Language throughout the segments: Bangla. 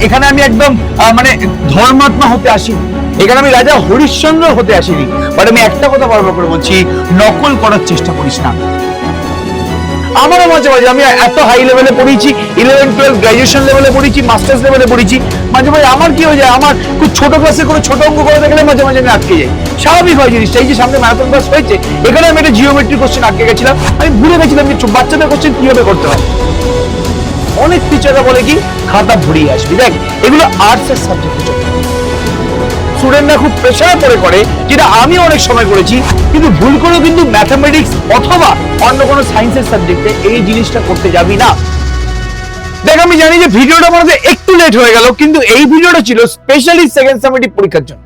এখানে আমি একদম মানে ধর্মাত্মা হতে আসিনি, এখানে আমি রাজা হরিশ্চন্দ্র হতে আসিনি। বাট আমি একটা কথা বারবার করে বলছি, নকল করার চেষ্টা করিস না। আমারও মাঝে মাঝে, আমি এত হাই লেভেলে পড়েছি, 11-12 গ্রাজুয়েশন লেভেলে পড়েছি, মাস্টার্স লেভেলে পড়েছি, মাঝে মাঝে আমার কি হয়ে যায়, আমার খুব ছোট ক্লাসে কোনো ছোট অঙ্ক করে দেখলে মাঝে মাঝে আমি আটকে যাই। স্বাভাবিক হয় জিনিসটা। এই যে সামনে ম্যারাথন ক্লাস হয়েছে, এখানে আমি একটা জিওমেট্রি কোশ্চেন আটকে গেছিলাম, আমি ভুলে গেছিলাম যে বাচ্চাদের কোশ্চেন কিভাবে করতে হয়। অনেক টিচাররা বলে কি খাতা ভরিয়ে আসবি। দেখ, এগুলো আর্টসের সাবজেক্টে চলে, স্টুডেন্টরা খুব প্রেশারে পড়ে করে, যেটা আমি অনেক সময় করেছি। কিন্তু ভুল করেও কিন্তু ম্যাথামেটিক্স অথবা অন্য কোনো সায়েন্সের সাবজেক্টে এই জিনিসটা করতে যাবি না। দেখ, আমি জানি যে ভিডিওটা বানাতে একটু লেট হয়ে গেল, কিন্তু এই ভিডিওটা ছিল স্পেশালি সেকেন্ড সামেটিভ পরীক্ষার জন্য।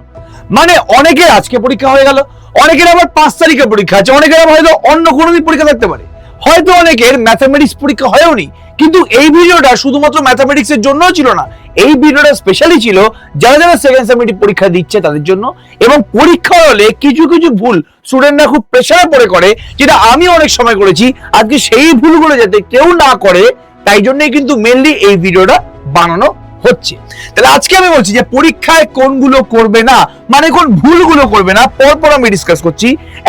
মানে অনেকের আজকে পরীক্ষা হয়ে গেল, অনেকের আবার 5 তারিখে পরীক্ষা আছে, অনেকের আবার হয়তো অন্য কোনো দিন পরীক্ষা থাকতে পারে, হয়তো অনেকের ম্যাথামেটিক্স পরীক্ষা হয়ও নি। কিন্তু এই ভিডিওটা শুধুমাত্র ম্যাথামেটিক্স এর জন্যও ছিল না, এই ভিডিওটা স্পেশালি ছিল যারা যারা সেকেন্ড সামেটিভ পরীক্ষা দিচ্ছে তাদের জন্য। এবং পরীক্ষা হলে কিছু কিছু ভুল স্টুডেন্টরা খুব প্রেশারে পড়ে করে, যেটা আমি অনেক সময় করেছি। আজকে সেই ভুলগুলো যাতে কেউ না করে, তাই জন্যই কিন্তু মেনলি এই ভিডিওটা বানানো হচ্ছে। তাহলে আজকে আমি বলছি যে পরীক্ষায় কোনগুলো করবে না, মানে কোন ভুলগুলো করবে না, পরপর আমি ডিসকাস করছি।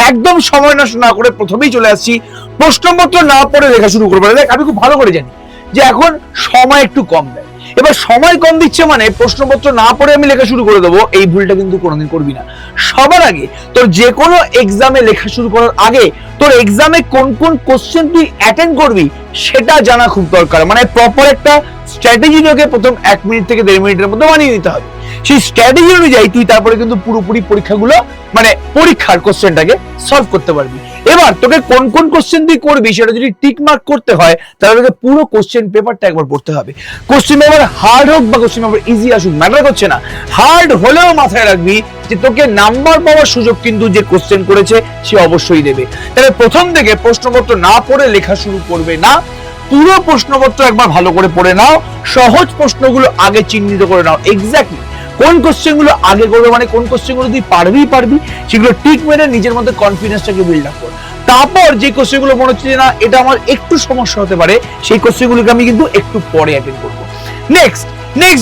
একদম সময় নষ্ট না করে প্রথমেই চলে আসছি, প্রশ্নপত্র না পড়ে লেখা শুরু করবে। দেখ, আমি খুব ভালো করে জানি যে এখন সময় একটু কম দেয়, এবার সময় কম দিচ্ছে মানে প্রশ্নপত্র না পড়ে আমি লেখা শুরু করে দেবো, এই ভুলটা কিন্তু কোনোদিন করবি না। সবার আগে তোর যে কোনো এক্সামে লেখা শুরু করার আগে তোর এক্সামে কোন কোন কোশ্চেন তুই অ্যাটেন্ড করবি সেটা জানা খুব দরকার। মানে প্রপার একটা স্ট্র্যাটেজি তোকে প্রথম 1 মিনিট থেকে 1.5 মিনিটের মধ্যে বানিয়ে নিতে হবে। সেই স্ট্র্যাটেজি অনুযায়ী তুই তারপরে কিন্তু পুরোপুরি পরীক্ষাগুলো, মানে পরীক্ষার কোশ্চেনটাকে সলভ করতে পারবি। এবার তোকে কোন কোন কোশ্চেন তুই করবি সেটা যদি টিক মার্ক করতে হয়, তাহলে তোকে পুরো কোশ্চেন পেপারটা একবার পড়তে হবে। কোশ্চেন পেপার হার্ড হোক বা কোশ্চেন পেপার ইজি আসুক, ম্যাটার করছে না। হার্ড হলেও মাথায় রাখবি যে তোকে নাম্বার পাওয়ার সুযোগ কিন্তু যে কোশ্চেন করেছে সে অবশ্যই দেবে। তাহলে প্রথম থেকে প্রশ্নপত্র না পড়ে লেখা শুরু করবে না, পুরো প্রশ্নপত্র একবার ভালো করে পড়ে নাও। সহজ প্রশ্নগুলো আগে চিহ্নিত করে নাও, এক্স্যাক্টলি কোন কোশ্চেনগুলো আগে করবে, মানে কোন কোশ্চেনগুলো তুই পারবি সেগুলো ঠিক মেনে নিজের মধ্যে কনফিডেন্সটাকে বিল্ড আপ কর। তারপর যে কোশ্চেনগুলো মনে হচ্ছে না এটা আমার একটু সমস্যা হতে পারে, সেই কোশ্চেনগুলোকে আমি কিন্তু একটু পরে অ্যাটেন্ড করবো। নেক্সট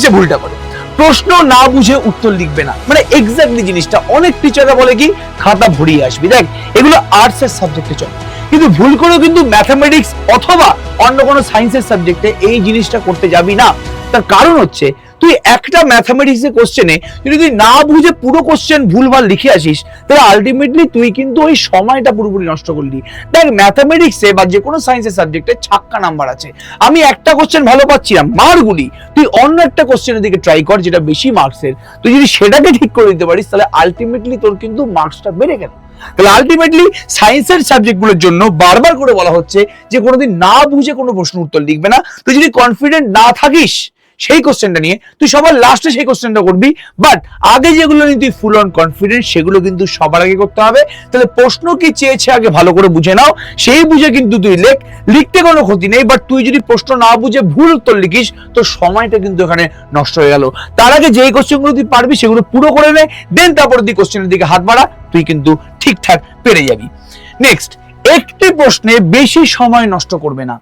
যে ভুলটা করে, প্রশ্ন না বুঝে উত্তর লিখবে না। মানে এক্স্যাক্টলি জিনিসটা অনেক টিচাররা বলে কি খাতা ভরিয়ে আসবি। দেখ, এগুলো আর্টসের সাবজেক্টে চলে, কিন্তু ভুল করেও কিন্তু ম্যাথামেটিক্স অথবা অন্য কোনো সায়েন্সের সাবজেক্টে এই জিনিসটা করতে যাবি না। তার কারণ হচ্ছে তুই একটা ম্যাথামেটিক্সের কোশ্চেনে যদি তুই না বুঝে পুরো কোশ্চেন ভুলভাল লিখে আসিস, তাহলে আলটিমেটলি তুই কিন্তু ওই সময়টা পুরোপুরি নষ্ট করলি। দেখ, ম্যাথামেটিক্সে বা যে কোনো সায়েন্সের সাবজেক্টে ছাক্কা নাম্বার আছে। আমি একটা কোশ্চেন ভালো পাচ্ছি না, মারগুলি তুই অন্য একটা কোশ্চেনের দিকে ট্রাই কর যেটা বেশি মার্কসের। তুই যদি সেটাকে ঠিক করে দিতে পারিস, তাহলে আলটিমেটলি তোর কিন্তু মার্কসটা বেড়ে গেল। তাহলে আলটিমেটলি সায়েন্সের সাবজেক্টগুলোর জন্য বারবার করে বলা হচ্ছে যে কোনোদিন না বুঝে কোনো প্রশ্ন উত্তর লিখবে না। তুই যদি কনফিডেন্ট না থাকিস সেই কোশ্চেনটা নিয়ে, তুই সবার লাস্টে সেই কোশ্চেনটা করবি, বাট আগে যেগুলো নিয়ে তুই ফুল অন কনফিডেন্ট সেগুলো কিন্তু সবার আগে করতে হবে। তাহলে প্রশ্ন কি চেয়েছে আগে ভালো করে বুঝে নাও, সেই বুঝে কিন্তু তুই লিখতে কোনো ক্ষতি নেই। বাট তুই যদি প্রশ্ন না বুঝে ভুল উত্তর লিখিস, তোর সময়টা কিন্তু এখানে নষ্ট হয়ে গেল। তার আগে যেই কোশ্চেনগুলো তুই পারবি সেগুলো পুরো করে নে, দেন তারপরে তুই কোশ্চেনের দিকে হাত বাড়া, তুই কিন্তু ঠিকঠাক পেরে যাবি। নেক্সট, একটি প্রশ্নে বেশি সময় নষ্ট করবে না।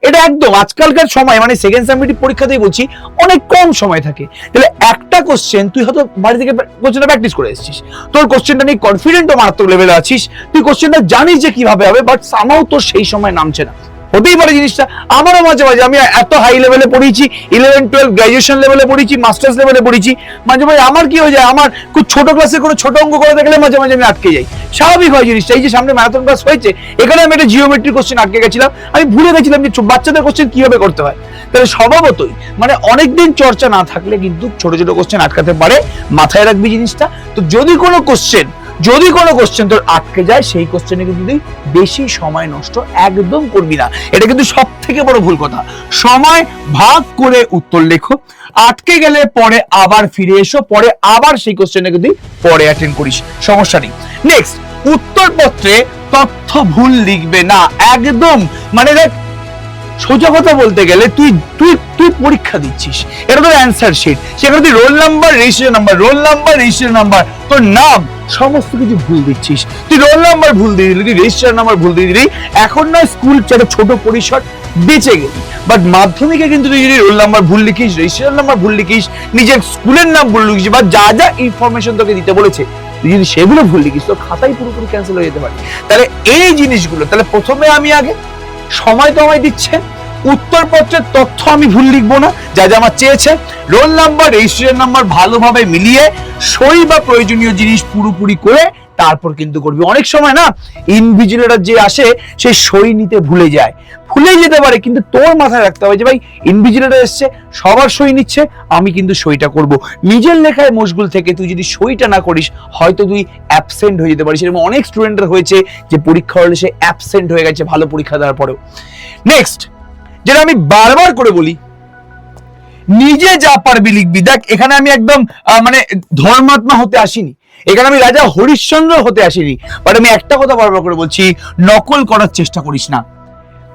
এটা একদম আজকালকার সময়, মানে সেকেন্ড সামেটিভ পরীক্ষাতেই বলছি, অনেক কম সময় থাকে। তাহলে একটা কোশ্চেন তুই হয়তো বাড়ি থেকে কোশ্চেনটা প্র্যাকটিস করে এসেছিস, তোর কোশ্চেনটা নিয়ে কনফিডেন্ট ও মারাত্মক লেভেলে আছিস, তুই কোশ্চেনটা জানিস যে কিভাবে হবে, বাট সামহাউ তোর সেই সময় নামছে না। হতেই পারে জিনিসটা, আমারও মাঝে মাঝে, আমি এত হাই লেভেলে পড়েছি, 11-12 গ্রাজুয়েশন লেভেলে পড়েছি, মাস্টার্স লেভেলে পড়েছি, মাঝে মাঝে আমার কি হয়ে যায়, আমার খুব ছোট ক্লাসে কোনো ছোট অঙ্ক করে দেখলে মাঝে মাঝে আমি আটকে যাই। স্বাভাবিক হয় জিনিসটা। এই যে সামনে ম্যারাথন ক্লাস হয়েছে, এখানে আমি একটা জিওমেট্রি কোশ্চেন আটকে গেছিলাম, আমি ভুলে গেছিলাম যে বাচ্চাদের কোশ্চেন কিভাবে করতে হয়। তাহলে স্বভাবতই, মানে অনেকদিন চর্চা না থাকলে কিন্তু ছোট ছোট কোশ্চেন আটকাতে পারে, মাথায় রাখবি জিনিসটা। তো যদি কোনো কোশ্চেন তোর আটকে যায়, সেই কোশ্চেনে কিন্তু তুই বেশি সময় নষ্ট একদম করবি না। এটা কিন্তু সব থেকে বড় ভুল কথা। সময় ভাগ করে উত্তর লেখো, আটকে গেলে পরে আবার ফিরে এসো, পরে আবার সেই কোশ্চেনটাকে তুই পরে অ্যাটেন্ড করিস, সমস্যা নেই। নেক্সট, উত্তরপত্রে তথ্য ভুল লিখবে না একদম। মানে দেখ, সোজা কথা বলতে গেলে তুই তুই তুই পরীক্ষা দিচ্ছিস, এটা তোর অ্যান্সার শিট, সেখানে তুই রোল নাম্বার, রেজিস্ট্রেশন নাম্বার, তোর নাম, সমস্ত কিছু ভুল দিচ্ছিস। তুই রোল নাম্বার ভুল দিয়ে দিলি, তুই রেজিস্ট্রেশন নাম্বার ভুল দিয়ে দিলি। এখন নয় স্কুল একটা ছোট পরিসর, বেঁচে গেলি। বাট মাধ্যমিকে কিন্তু তুই যদি রোল নাম্বার ভুল লিখিস, রেজিস্ট্রেশন নাম্বার ভুল লিখিস, নিজের স্কুলের নাম ভুল লিখিস, বা যা যা ইনফরমেশন তোকে দিতে বলেছে তুই যদি সেগুলো ভুল লিখিস, তোর খাতাই পুরোপুরি ক্যান্সেল হয়ে যেতে পারে। তাহলে এই জিনিসগুলো, তাহলে প্রথমে আমি আগে সময় তো আমায় দিচ্ছে, উত্তরপত্রের তথ্য আমি ভুল লিখবো না, যা যা আমার চেয়েছে, রোল নাম্বার রেজিস্ট্রেশন নাম্বার ভালোভাবে মিলিয়ে সই বা প্রয়োজনীয় জিনিস পুরোপুরি করে তারপর কিন্তু করবি। অনেক সময় না ইনভিজিলেটর যে আসে সে সই নিতে ভুলে যায়, ভুলে যেতে পারে, কিন্তু তোর মাথায় রাখতে হবে যে ভাই ইনভিজিলেটর এসছে, সবার সই নিচ্ছে, আমি কিন্তু সইটা করব। নিজের লেখায় মশগুল থেকে তুই যদি সইটা না করিস, হয়তো তুই অ্যাবসেন্ট হয়ে যেতে পারিস। এরকম অনেক স্টুডেন্টের হয়েছে যে পরীক্ষা হলে সে অ্যাবসেন্ট হয়ে গেছে ভালো পরীক্ষা দেওয়ার পরেও। নেক্সট, যেটা আমি বারবার করে বলি, নিজে যা পারবি লিখবি। দেখ, এখানে আমি একদম মানে ধর্মাত্মা হতে আসিনি, এখানে আমি রাজা হরিশ্চন্দ্র হতে আসিনি, বাট আমি একটা কথা বারবার করে বলছি, নকল করার চেষ্টা করিস না।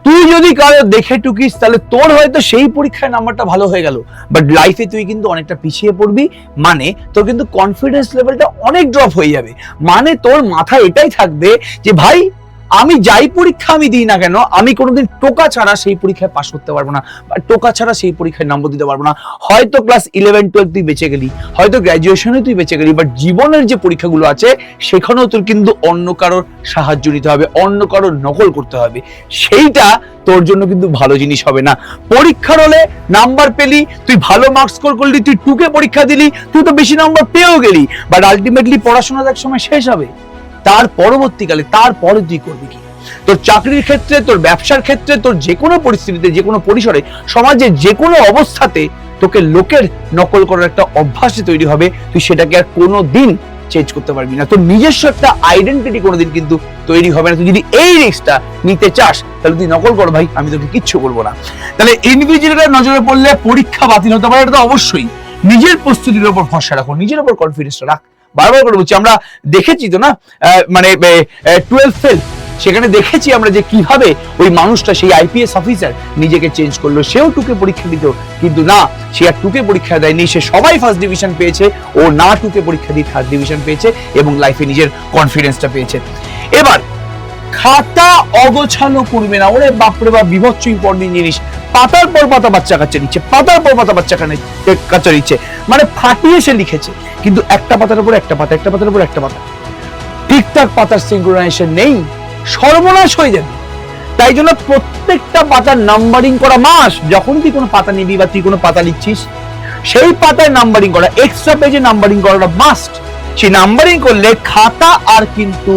তুই যদি কারো দেখে টুকিস তাহলে তোর হয়তো সেই পরীক্ষায় নাম্বারটা ভালো হয়ে গেল, বাট লাইফে তুই কিন্তু অনেকটা পিছিয়ে পড়বি, মানে তোর কিন্তু কনফিডেন্স লেভেলটা অনেক ড্রপ হয়ে যাবে। মানে তোর মাথায় এটাই থাকবে যে ভাই আমি যাই পরীক্ষা আমি দিই না কেন, আমি কোনোদিন টোকা ছাড়া সেই পরীক্ষায় পাশ করতে পারবো না, বা টোকা ছাড়া সেই পরীক্ষায় নম্বর দিতে পারবো না। হয়তো ক্লাস 11-12 তুই বেঁচে গেলি, হয়তো গ্র্যাজুয়েশনে তুই বেঁচে গেলি, বাট জীবনের যে পরীক্ষাগুলো আছে সেখানেও তোর কিন্তু অন্য কারোর সাহায্য নিতে হবে, অন্য কারোর নকল করতে হবে। সেইটা তোর জন্য কিন্তু ভালো জিনিস হবে না। পরীক্ষার হলে নাম্বার পেলি, তুই ভালো মার্কস স্কোর করলি, তুই টুকে পরীক্ষা দিলি, তুই তো বেশি নাম্বার পেয়েও গেলি, বাট আলটিমেটলি পড়াশোনার এক সময় শেষ হবে। তার পরবর্তীকালে তারপরে তুই করবি কি? তোর চাকরির ক্ষেত্রে, তোর ব্যবসার ক্ষেত্রে, তোর যে কোনো পরিস্থিতিতে, যে কোনো পরিসরে, সমাজের যে কোনো অবস্থাতে তোকে লোকের নকল করার একটা অভ্যাস তৈরি হবে, তুই সেটাকে আর কোনো দিন চেঞ্জ করতে পারবি না। তোর নিজস্ব একটা আইডেন্টিটি কোনোদিন কিন্তু তৈরি হবে না। তুই যদি এই রিস্কটা নিতে চাস তাহলে তুই নকল কর ভাই, আমি তোকে কিচ্ছু বলবো না। তাহলে ইনভিজিলেটর নজরে পড়লে পরীক্ষা বাতিল হতে পারে, এটা তো অবশ্যই। নিজের প্রস্তুতির উপর ভরসা রাখো, নিজের উপর কনফিডেন্সটা রাখ। বারবার করে বলছি, আমরা দেখেছি তো না, মানে 12 ফেল, সেখানে দেখেছি আমরা যে কিভাবে ওই মানুষটা, সেই আইপিএস অফিসার নিজেকে চেঞ্জ করলো। সেও টুকে পরীক্ষা দিত, কিন্তু না, সে আর টুকে পরীক্ষা দেয়নি, সে সবাই ফার্স্ট ডিভিশন পেয়েছে, ও না টুকে পরীক্ষা দিয়ে থার্ড ডিভিশন পেয়েছে এবং লাইফে নিজের কনফিডেন্সটা পেয়েছে। এবার খাতা অগোছালো করবে না। ওরে বাপরে বাপ, বিভৎস ইম্পর্টেন্ট জিনিস। পাতার পর পাতা বাচ্চা কাচ্চা নিচ্ছে, পাতার পর পাতা বাচ্চা কাচ্চা নিচ্ছে, মানে ফাটিয়ে সে লিখেছে, কিন্তু একটা পাতার উপর একটা পাতা, একটা পাতার উপর একটা পাতা, ঠিকঠাক পাতার সিঙ্ক্রোনাইজেশন নেই, সর্বনাশ হয়ে যাবে। তাই জন্য প্রত্যেকটা পাতার নাম্বারিং করা মাস্ট। যখন তুই কোনো পাতা নিবি বা তুই কোনো পাতা লিখছিস, সেই পাতায় নাম্বারিং করা, এক্সট্রা পেজে নাম্বারিং করাটা মাস্ট। সেই নাম্বারিং করলে খাতা আর কিন্তু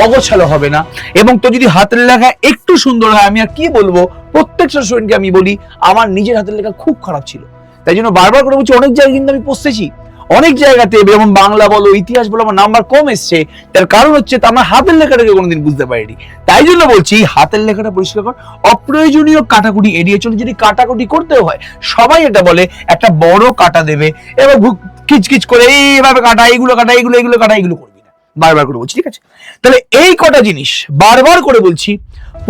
অগোছালো হবে না। এবং তো যদি হাতের লেখা একটু সুন্দর হয়, আমি আর কি বলবো, প্রত্যেকটা স্টুডেন্টকে আমি বলি, আমার নিজের হাতের লেখা খুব খারাপ ছিল, তাই জন্য বারবার করে বলছি, অনেক জায়গায় কিন্তু আমি পৌঁছেছি, অনেক জায়গাতে, যেমন বাংলা বলো, ইতিহাস বলো, আমার নাম্বার কম এসছে। তার কারণ হচ্ছে আমার হাতের লেখাটাকে কোনোদিন বুঝতে পারিনি। তাই জন্য বলছি, হাতের লেখাটা পরিষ্কার কর, অপ্রয়োজনীয় কাটাকুটি এড়িয়ে চলে। যদি কাটাকুটি করতেও হয়, সবাই এটা বলে একটা বড় কাটা দেবে, এবার খিচখিচ করে এইভাবে কাটা, এইগুলো কাটা, এইগুলো কাটা, এইগুলো করবি না। বারবার করে বলছি, ঠিক আছে? তাহলে এই কটা জিনিস বারবার করে বলছি,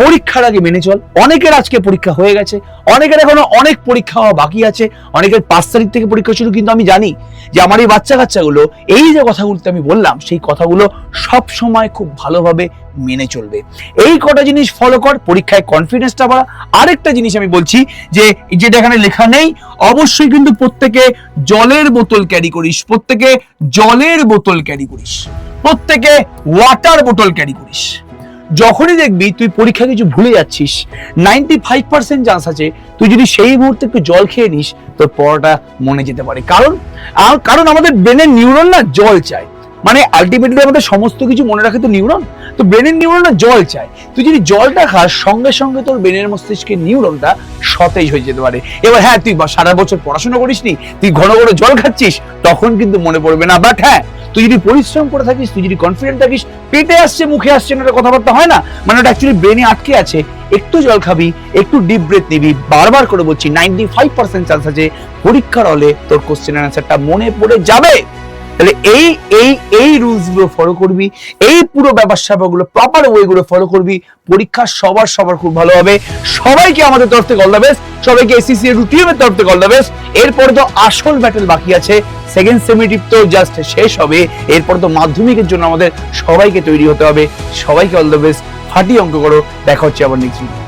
পরীক্ষার আগে মেনে চল। অনেকের আজকে পরীক্ষা হয়ে গেছে, অনেকের এখনো অনেক পরীক্ষা হওয়া বাকি আছে, অনেকের 5 তারিখ থেকে পরীক্ষা শুরু। কিন্তু আমি জানি যে আমার এই বাচ্চা কাচ্চাগুলো এই যে কথাগুলো আমি বললাম, সেই কথাগুলো সব সময় খুব ভালোভাবে মেনে চলবে। এই কটা জিনিস ফলো কর, পরীক্ষায় কনফিডেন্সটা বাড়া। আরেকটা জিনিস আমি বলছি, যে যেটা এখানে লেখা নেই, অবশ্যই কিন্তু প্রত্যেকে জলের বোতল ক্যারি করিস, প্রত্যেকে জলের বোতল ক্যারি করিস, প্রত্যেকে ওয়াটার বোতল ক্যারি করিস। যখনই দেখবি তুই পরীক্ষা কিছু ভুলে যাচ্ছিস, 95% চান্স আছে তুই যদি সেই মুহূর্তে একটু জল খেয়ে নিস, তোর পড়াটা মনে যেতে পারে। কারণ আমাদের ব্রেনের নিউরন না জল চায়, মানে আলটিমেটলি আমাদের সমস্ত কিছু মনে রাখে তো নিউরন, তো ব্রেনের নিউরন না জল চায়। তুই যদি জলটা খাস, সঙ্গে সঙ্গে তোর ব্রেনের মস্তিষ্কের নিউরনটা সতেজ হয়ে যেতে পারে। এবার হ্যাঁ, তুই সারা বছর পড়াশোনা করিসনি, তুই ঘন ঘন জল খাচ্ছিস, তখন কিন্তু মনে পড়বে না। বাট হ্যাঁ, তুই যদি পরিশ্রম করে থাকিস, তুই যদি কনফিডেন্ট থাকিস, পেটে আসছে মুখে আসছে না, কথাবার্তা হয় না, মানে ওটা অ্যাকচুয়ালি ব্রেনে আটকে আছে, একটু জল খাবি, একটু ডিপ ব্রেথ নিবি, বারবার করে বলছি, 95% চান্স আছে পরীক্ষার হলে তোর কোশ্চেনের অ্যান্সারটা মনে পড়ে যাবে। তাহলে এই রুলস গুলো ফলো করবি, এই পুরো ব্যাপারগুলো প্রপার ওয়ে গুলো ফলো করবি, পরীক্ষা সবার খুব ভালো হবে। সবাইকে আমাদের তরফ থেকে অল দ্য বেস্ট, সবাইকে এসএসসি টিমের তরফ থেকে অল দ্য বেস্ট। এরপরে তো আসল ব্যাটেল বাকি আছে, সেকেন্ড সেমিটিভ তো জাস্ট শেষ হবে, এরপর তো মাধ্যমিকের জন্য আমাদের সবাইকে তৈরি হতে হবে। সবাইকে অল দ্য বেস্ট, ফাটিয়ে অঙ্ক করো, দেখা হচ্ছে আবার নেক্সট ভিডিও।